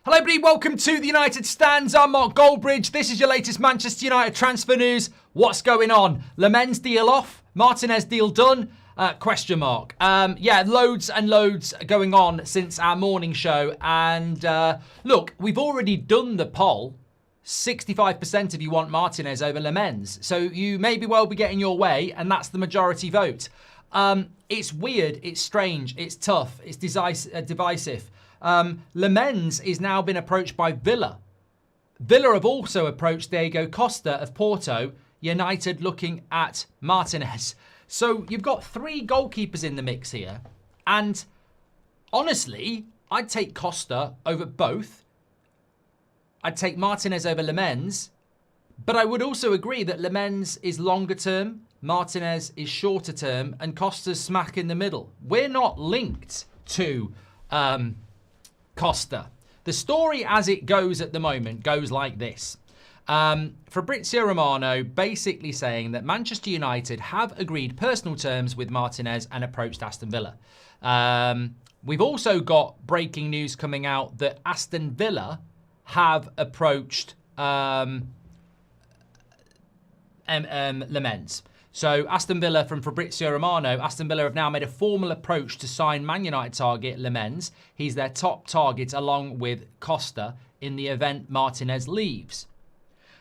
Hello everybody, welcome to the United Stands. I'm Mark Goldbridge. This is your latest Manchester United transfer news. What's going on? Lammens deal off? Martinez deal done? Question mark. Yeah, loads and loads going on since our morning show. And look, we've already done the poll. 65% of you want Martinez over Lammens. So you may well be getting your way, and that's the majority vote. It's weird, it's strange, it's tough, it's divisive. Lammens is now been approached by Villa. Villa have also approached Diego Costa of Porto. United looking at Martinez. So you've got three goalkeepers in the mix here. And honestly, I'd take Costa over both. I'd take Martinez over Lammens. But I would also agree that Lammens is longer term, Martinez is shorter term, and Costa's smack in the middle. We're not linked to Costa. The story as it goes at the moment goes like this. Fabrizio Romano basically saying that Manchester United have agreed personal terms with Martinez and approached Aston Villa. We've also got breaking news coming out that Aston Villa have approached Lammens. So Aston Villa, from Fabrizio Romano, Aston Villa have now made a formal approach to sign Man United target Lammens. He's their top target along with Costa in the event Martinez leaves.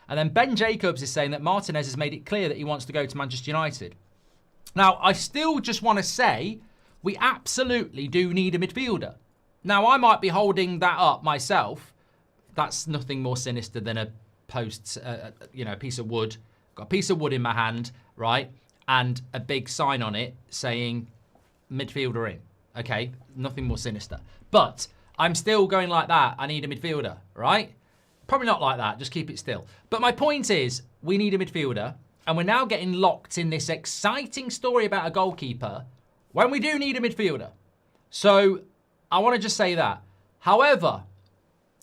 And then Ben Jacobs is saying that Martinez has made it clear that he wants to go to Manchester United. Now, I still just want to say we absolutely do need a midfielder. Now, I might be holding that up myself. That's nothing more sinister than a post, a piece of wood. Got a piece of wood in my hand, right? And a big sign on it saying midfielder in. Okay, nothing more sinister. But I'm still going like that. I need a midfielder, right? Probably not like that. Just keep it still. But my point is, we need a midfielder. And we're now getting locked in this exciting story about a goalkeeper when we do need a midfielder. So I want to just say that. However,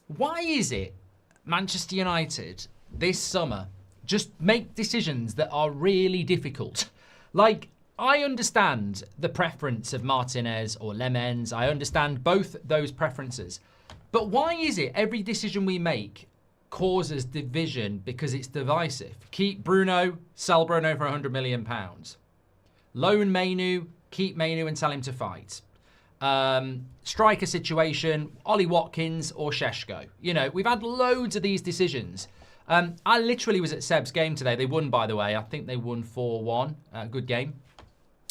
why is it Manchester United this summer just make decisions that are really difficult? Like, I understand the preference of Martinez or Lammens. I understand both those preferences. But why is it every decision we make causes division because it's divisive? Keep Bruno, sell Bruno for £100 million. Loan Mainu, keep Mainu and tell him to fight. Striker situation, Ollie Watkins or Šeško. You know, we've had loads of these decisions. I literally was at Seb's game today. They won, by the way. I think they won 4-1. Good game.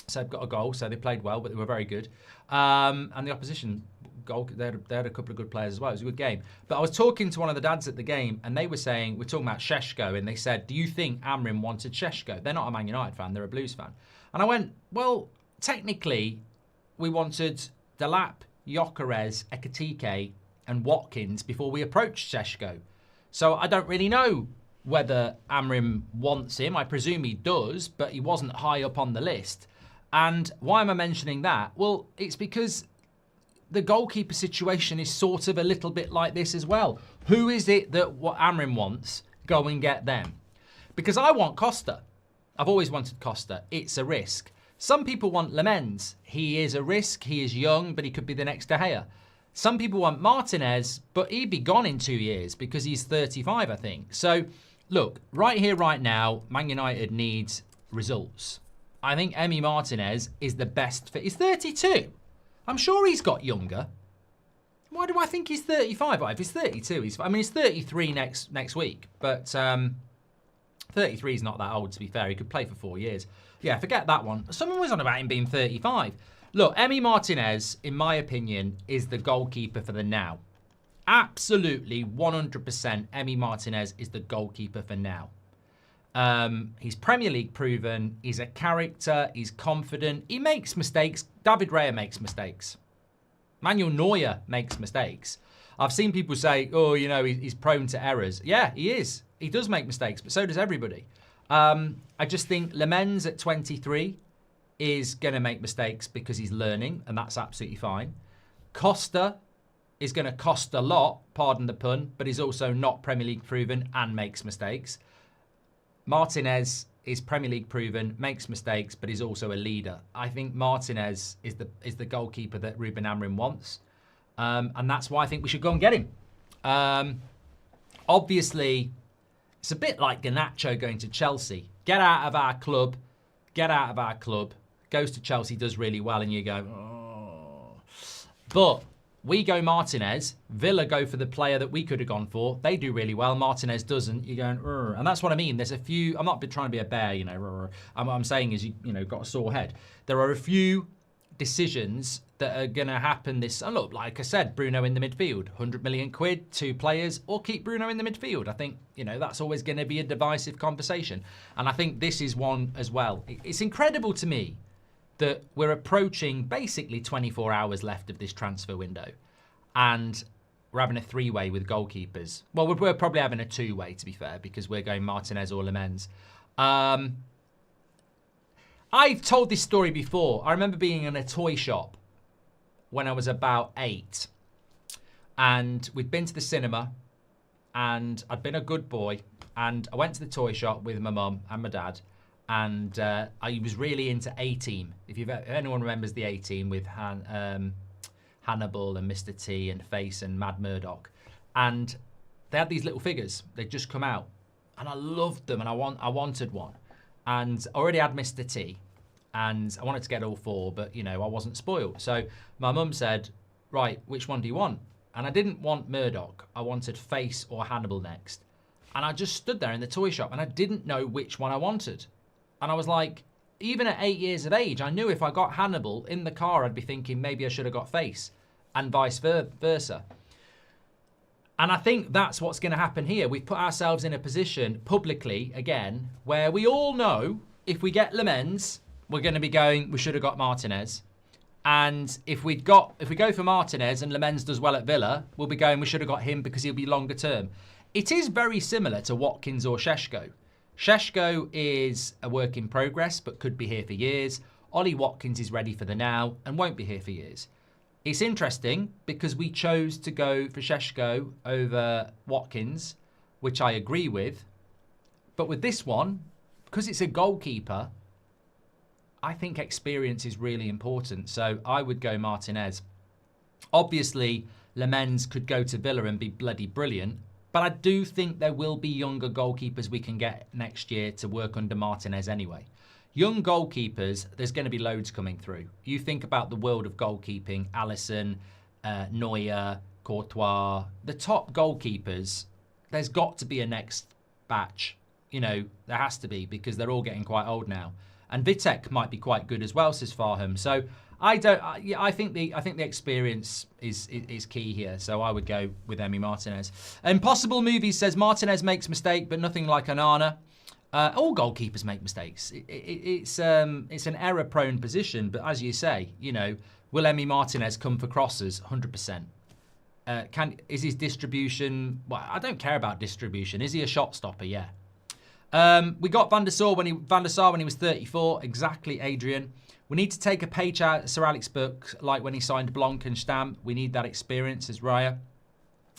Seb got a goal, so they played well, but they were very good. And the opposition, they had a couple of good players as well. It was a good game. But I was talking to one of the dads at the game, and they were saying, we're talking about Šeško, and they said, do you think Amrin wanted Šeško? They're not a Man United fan, they're a Blues fan. And I went, well, technically, we wanted Delap, Gyökeres, Ekitike, and Watkins before we approached Šeško. So I don't really know whether Amrin wants him. I presume he does, but he wasn't high up on the list. And why am I mentioning that? Well, it's because the goalkeeper situation is sort of a little bit like this as well. Who is it that what Amrin wants? Go and get them. Because I want Costa. I've always wanted Costa. It's a risk. Some people want Lammens. He is a risk. He is young, but he could be the next De Gea. Some people want Martinez, but he'd be gone in 2 years because he's 35, I think. So, look, right here, right now, Man United needs results. I think Emi Martinez is the best fit. He's 32. I'm sure he's got younger. Why do I think he's 35? Well, if he's 32, he's 33 next week. But 33 is not that old, to be fair. He could play for 4 years. Yeah, forget that one. Someone was on about him being 35. Look, Emi Martinez, in my opinion, is the goalkeeper for the now. Absolutely, 100%, Emi Martinez is the goalkeeper for now. He's Premier League proven. He's a character. He's confident. He makes mistakes. David Raya makes mistakes. Manuel Neuer makes mistakes. I've seen people say, oh, you know, he's prone to errors. Yeah, he is. He does make mistakes, but so does everybody. I just think Lammens at 23 is going to make mistakes because he's learning, and that's absolutely fine. Costa is going to cost a lot, pardon the pun, but he's also not Premier League proven and makes mistakes. Martinez is Premier League proven, makes mistakes, but he's also a leader. I think Martinez is the goalkeeper that Ruben Amorim wants, and that's why I think we should go and get him. Obviously, it's a bit like Garnacho going to Chelsea. Get out of our club. Get out of our club. Goes to Chelsea, does really well, and you go, oh. But we go Martinez. Villa go for the player that we could have gone for. They do really well. Martinez doesn't. You're going, urgh. And that's what I mean. There's a few. I'm not trying to be a bear, you know. Urgh. What I'm saying is, you know, got a sore head. There are a few decisions that are going to happen this. And look, like I said, Bruno in the midfield, 100 million quid, 2 players, or keep Bruno in the midfield. I think, you know, that's always going to be a divisive conversation. And I think this is one as well. It's incredible to me that we're approaching basically 24 hours left of this transfer window. And we're having a 3-way with goalkeepers. Well, we're probably having a 2-way, to be fair, because we're going Martinez or Lammens. I've told this story before. I remember being in a toy shop when I was about 8. And we'd been to the cinema. And I'd been a good boy. And I went to the toy shop with my mum and my dad. And I was really into A-Team. If anyone remembers the A-Team with Hannibal and Mr. T and Face and Mad Murdoch. And they had these little figures. They'd just come out. And I loved them and I wanted one. And I already had Mr. T. And I wanted to get all 4, but, you know, I wasn't spoiled. So my mum said, right, which one do you want? And I didn't want Murdoch. I wanted Face or Hannibal next. And I just stood there in the toy shop and I didn't know which one I wanted. And I was like, even at 8 years of age, I knew if I got Hannibal in the car, I'd be thinking maybe I should have got Face and vice versa. And I think that's what's going to happen here. We've put ourselves in a position publicly, again, where we all know if we get Lammens, we're going to be going, we should have got Martinez. And if we go for Martinez and Lammens does well at Villa, we'll be going, we should have got him because he'll be longer term. It is very similar to Watkins or Šeško. Šeško is a work in progress, but could be here for years. Ollie Watkins is ready for the now and won't be here for years. It's interesting because we chose to go for Šeško over Watkins, which I agree with. But with this one, because it's a goalkeeper, I think experience is really important. So I would go Martinez. Obviously, Lammens could go to Villa and be bloody brilliant. But I do think there will be younger goalkeepers we can get next year to work under Martinez anyway. Young goalkeepers, there's going to be loads coming through. You think about the world of goalkeeping, Alisson, Neuer, Courtois, the top goalkeepers, there's got to be a next batch. You know, there has to be because they're all getting quite old now. And Vitek might be quite good as well, says Farham. So I think the experience is key here. So I would go with Emi Martinez. Impossible Movies says Martinez makes mistake, but nothing like Onana. All goalkeepers make mistakes. It's an error-prone position, but as you say, you know, will Emi Martinez come for crosses? 100%. Is his distribution? Well, I don't care about distribution. Is he a shot stopper? Yeah. We got Van der Sar when he was 34. Exactly, Adrian. We need to take a page out of Sir Alex's book, like when he signed Blanc and Stam. We need that experience, as Raya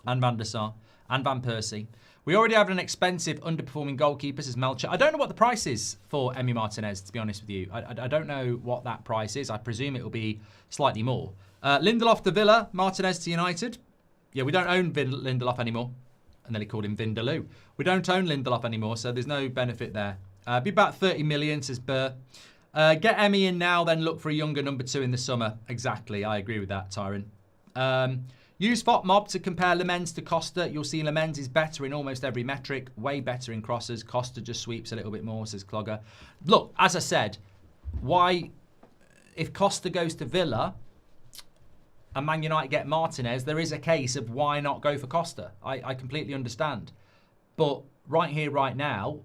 and Van der Sar and Van Persie. We already have an expensive, underperforming goalkeeper, says Melcher. I don't know what the price is for Emi Martinez, to be honest with you. I don't know what that price is. I presume it will be slightly more. Lindelof to Villa, Martinez to United. Yeah, we don't own Lindelof anymore. And then he called him Vindaloo. We don't own Lindelof anymore, so there's no benefit there. Be about 30 million, says Burr. Get Emi in now, then look for a younger number 2 in the summer. Exactly, I agree with that, Tyron. Use FOTMob to compare Lammens to Costa. You'll see Lammens is better in almost every metric, way better in crosses. Costa just sweeps a little bit more, says Clogger. Look, as I said, why, if Costa goes to Villa and Man United get Martinez, there is a case of why not go for Costa. I completely understand. But right here, right now,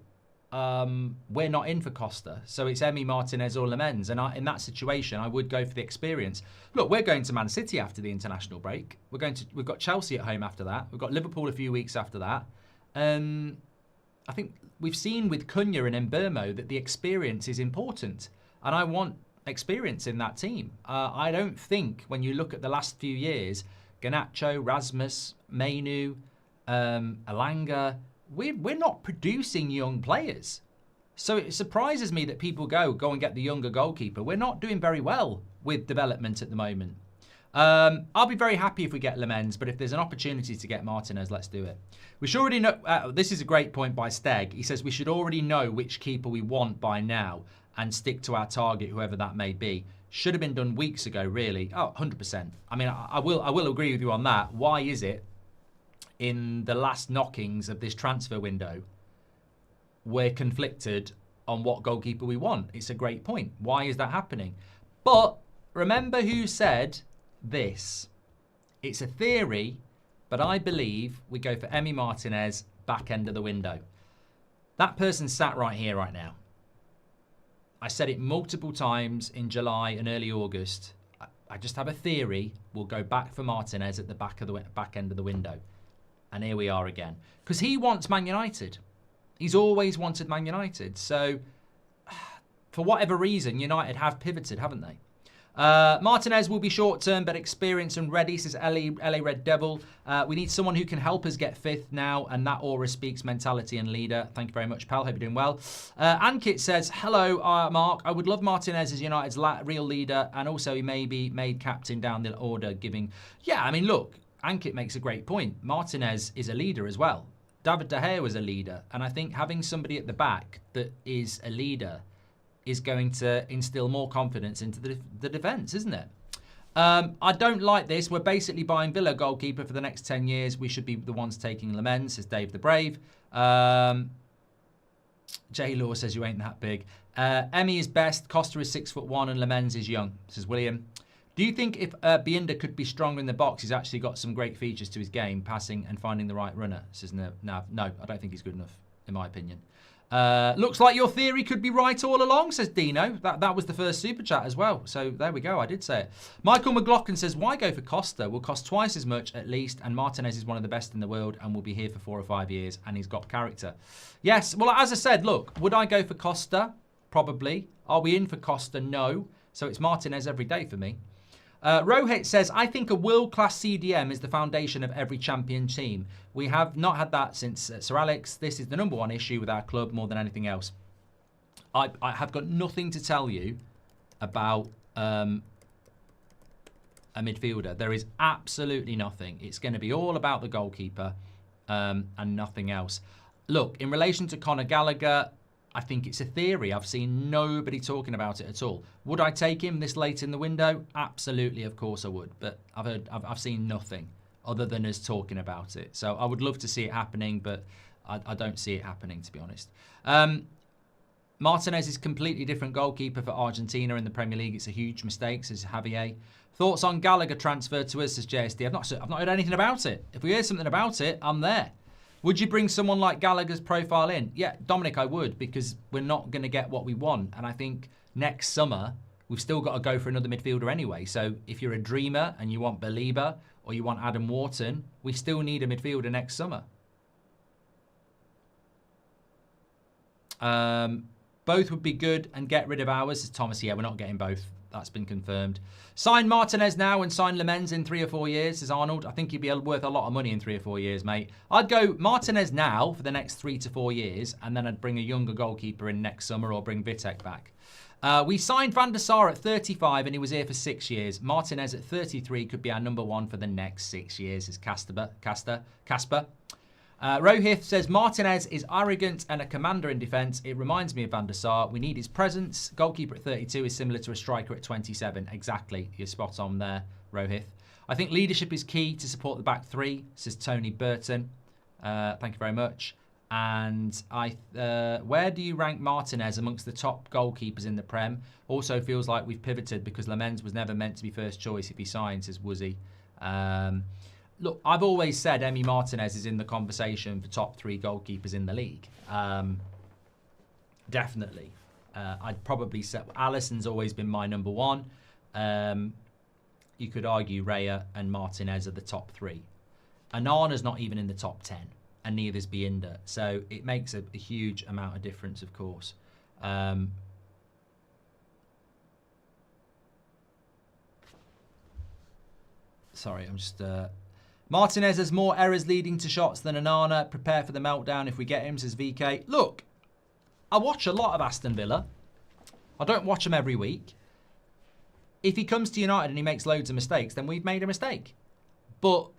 we're not in for Costa. So it's Emi, Martinez or Lammens. And in that situation, I would go for the experience. Look, we're going to Man City after the international break. We've got Chelsea at home after that. We've got Liverpool a few weeks after that. I think we've seen with Cunha and Mbeumo that the experience is important. And I want experience in that team. I don't think when you look at the last few years, Garnacho, Rasmus, Mainu, Alanga, we're not producing young players. So it surprises me that people go and get the younger goalkeeper. We're not doing very well with development at the moment. I'll be very happy if we get Lammens, but if there's an opportunity to get Martinez, let's do it. We should already know. This is a great point by Steg. He says we should already know which keeper we want by now and stick to our target, whoever that may be. Should have been done weeks ago, really. Oh, 100%. I mean, I will agree with you on that. Why is it in the last knockings of this transfer window we're conflicted on what goalkeeper we want? It's a great point. Why is that happening? But remember who said this. It's a theory, but I believe we go for Emi Martinez back end of the window. That person sat right here right now. I said it multiple times in July and early August. I just have a theory we'll go back for Martinez at the back end of the window. And here we are again. Because he wants Man United. He's always wanted Man United. So, for whatever reason, United have pivoted, haven't they? Martinez will be short-term, but experienced and ready, says LA Red Devil. We need someone who can help us get fifth now, and that aura speaks mentality and leader. Thank you very much, pal. Hope you're doing well. Ankit says, hello, Mark. I would love Martinez as United's real leader, and also he may be made captain down the order, giving... Yeah, I mean, look, Ankit makes a great point. Martinez is a leader as well. David De Gea was a leader, and I think having somebody at the back that is a leader is going to instill more confidence into the defence, isn't it? I don't like this. We're basically buying Villa goalkeeper for the next 10 years. We should be the ones taking Lammens, says Dave the Brave. J Law says you ain't that big. Emi is best. Costa is 6'1", and Lammens is young, says William. Do you think if Bienda could be stronger in the box, he's actually got some great features to his game, passing and finding the right runner? Says Nav. No, I don't think he's good enough, in my opinion. Looks like your theory could be right all along, says Dino. That was the first super chat as well. So there we go. I did say it. Michael McLaughlin says, why go for Costa? Will cost twice as much at least. And Martinez is one of the best in the world and will be here for 4 or 5 years. And he's got character. Yes. Well, as I said, look, would I go for Costa? Probably. Are we in for Costa? No. So it's Martinez every day for me. Rohit says, I think a world-class CDM is the foundation of every champion team. We have not had that since Sir Alex. This is the #1 issue with our club more than anything else. I have got nothing to tell you about a midfielder. There is absolutely nothing. It's going to be all about the goalkeeper and nothing else. Look, in relation to Conor Gallagher, I think it's a theory. I've seen nobody talking about it at all. Would I take him this late in the window? Absolutely, of course I would. But I've seen nothing other than us talking about it. So I would love to see it happening, but I don't see it happening, to be honest. Martinez is completely different goalkeeper for Argentina in the Premier League. It's a huge mistake, says Javier. Thoughts on Gallagher transfer to us, says JSD. I've not heard anything about it. If we hear something about it, I'm there. Would you bring someone like Gallagher's profile in? Yeah, Dominic, I would, because we're not going to get what we want. And I think next summer, we've still got to go for another midfielder anyway. So if you're a dreamer and you want Belieber or you want Adam Wharton, we still need a midfielder next summer. Both would be good and get rid of ours, says Thomas. Yeah, we're not getting both. That's been confirmed. Sign Martinez now and sign Lammens in 3 or 4 years, says Arnold. I think he'd be worth a lot of money in 3 or 4 years, mate. I'd go Martinez now for the next 3 to 4 years, and then I'd bring a younger goalkeeper in next summer or bring Vitek back. We signed Van der Sar at 35 and he was here for 6 years. Martinez at 33 could be our #1 for the next 6 years, says Casper. Rohith says, Martinez is arrogant and a commander in defence. It reminds me of Van der Sar. We need his presence. Goalkeeper at 32 is similar to a striker at 27. Exactly. You're spot on there, Rohith. I think leadership is key to support the back three, says Tony Burton. Thank you very much. And where do you rank Martinez amongst the top goalkeepers in the Prem? Also feels like we've pivoted because Lammens was never meant to be first choice if he signs, says Woozy. Look, I've always said Emi Martinez is in the conversation for top 3 goalkeepers in the league. Definitely. I'd probably say Alisson's always been my #1. You could argue Raya and Martinez are the top 3. Anana's not even in the top 10, and neither's Bienda. So it makes a huge amount of difference, of course. Sorry, I'm just... Martinez has more errors leading to shots than Onana. Prepare for the meltdown if we get him, says VK. Look, I watch a lot of Aston Villa. I don't watch them every week. If he comes to United and he makes loads of mistakes, then we've made a mistake. But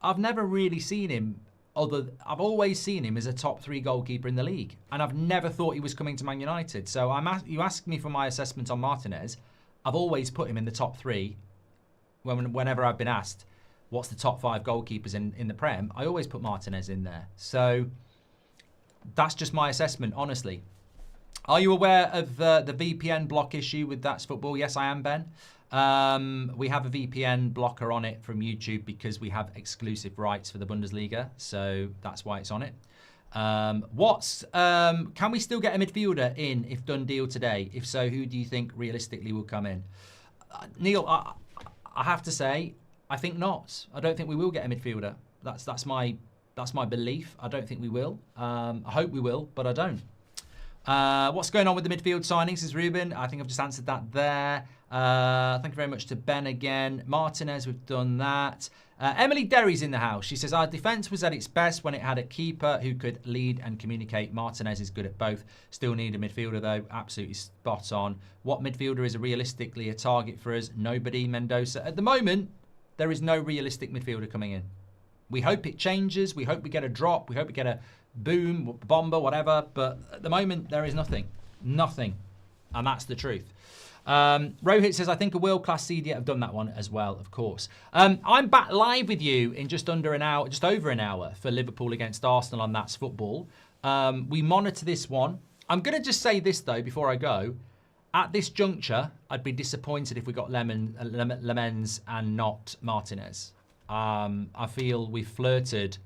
I've never really seen him I've always seen him as a top 3 goalkeeper in the league, and I've never thought he was coming to Man United. So you asked me for my assessment on Martinez. I've always put him in the top 3 whenever I've been asked what's the top 5 goalkeepers in the Prem. I always put Martinez in there. So that's just my assessment, honestly. Are you aware of the VPN block issue with That's Football? Yes, I am, Ben. We have a VPN blocker on it from YouTube because we have exclusive rights for the Bundesliga, so that's why it's on it. Can we still get a midfielder in if done deal today? If so, who do you think realistically will come in? Neil, I have to say, I think not. I don't think we will get a midfielder. That's my belief. I don't think we will. I hope we will, but I don't. What's going on with the midfield signings is Ruben. I think I've just answered that there. Thank you very much to Ben again. Martinez, we've done that. Emily Derry's in the house. She says, our defence was at its best when it had a keeper who could lead and communicate. Martinez is good at both. Still need a midfielder, though. Absolutely spot on. What midfielder is realistically a target for us? Nobody, Mendoza. At the moment, there is no realistic midfielder coming in. We hope it changes. We hope we get a drop. We hope we get a boom, bomber, whatever. But at the moment, there is nothing. Nothing. And that's the truth. Rohit says, I think a world-class CD. I've done that one as well, of course. I'm back live with you in just over an hour for Liverpool against Arsenal on That's Football. We monitor this one. I'm going to just say this, though, before I go. At this juncture, I'd be disappointed if we got Lammens and not Martinez. I feel we've flirted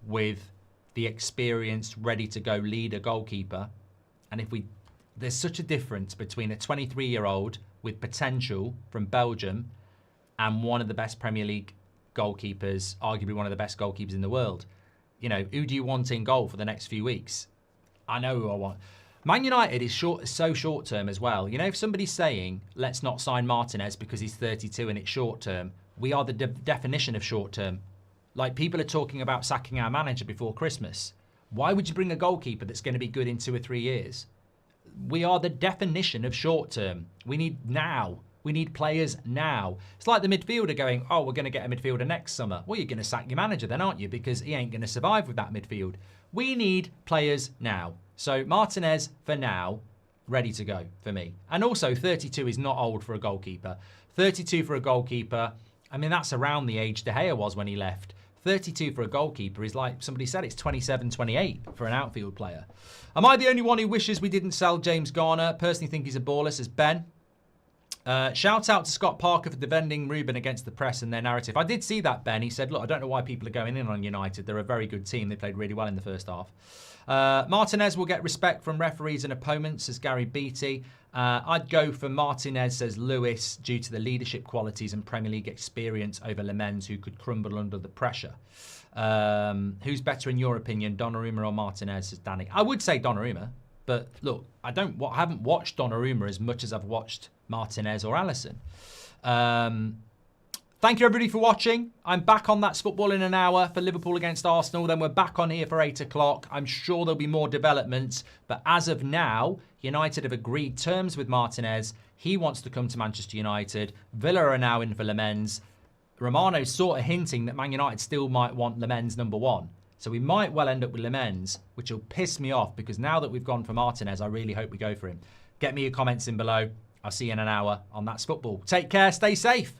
with the experienced, ready-to-go leader goalkeeper. And there's such a difference between a 23-year-old with potential from Belgium and one of the best Premier League goalkeepers, arguably one of the best goalkeepers in the world. You know, who do you want in goal for the next few weeks? I know who I want. Man United is so short-term as well. You know, if somebody's saying, let's not sign Martinez because he's 32 and it's short-term, we are the definition of short-term. Like, people are talking about sacking our manager before Christmas. Why would you bring a goalkeeper that's going to be good in 2 or 3 years? We are the definition of short-term. We need now. We need players now. It's like the midfielder going, oh, we're going to get a midfielder next summer. Well, you're going to sack your manager then, aren't you? Because he ain't going to survive with that midfield. We need players now. So Martinez, for now, ready to go for me. And also, 32 is not old for a goalkeeper. 32 for a goalkeeper, I mean, that's around the age De Gea was when he left. 32 for a goalkeeper is like somebody said, it's 27, 28 for an outfield player. Am I the only one who wishes we didn't sell James Garner? Personally think he's a baller, says Ben. Shout out to Scott Parker for defending Ruben against the press and their narrative. I did see that, Ben. He said, look, I don't know why people are going in on United. They're a very good team. They played really well in the first half. Martinez will get respect from referees and opponents, says Gary Beattie. I'd go for Martinez, says Lewis, due to the leadership qualities and Premier League experience over Lammens, who could crumble under the pressure. Who's better in your opinion, Donnarumma or Martinez, says Danny. I would say Donnarumma, but look, I haven't watched Donnarumma as much as I've watched Martinez or Alisson. Thank you, everybody, for watching. I'm back on That's Football in an hour for Liverpool against Arsenal. Then we're back on here for 8 o'clock. I'm sure there'll be more developments. But as of now, United have agreed terms with Martinez. He wants to come to Manchester United. Villa are now in for Lammens. Romano's sort of hinting that Man United still might want Lammens #1. So we might well end up with Lammens, which will piss me off because now that we've gone for Martinez, I really hope we go for him. Get me your comments in below. I'll see you in an hour on That's Football. Take care. Stay safe.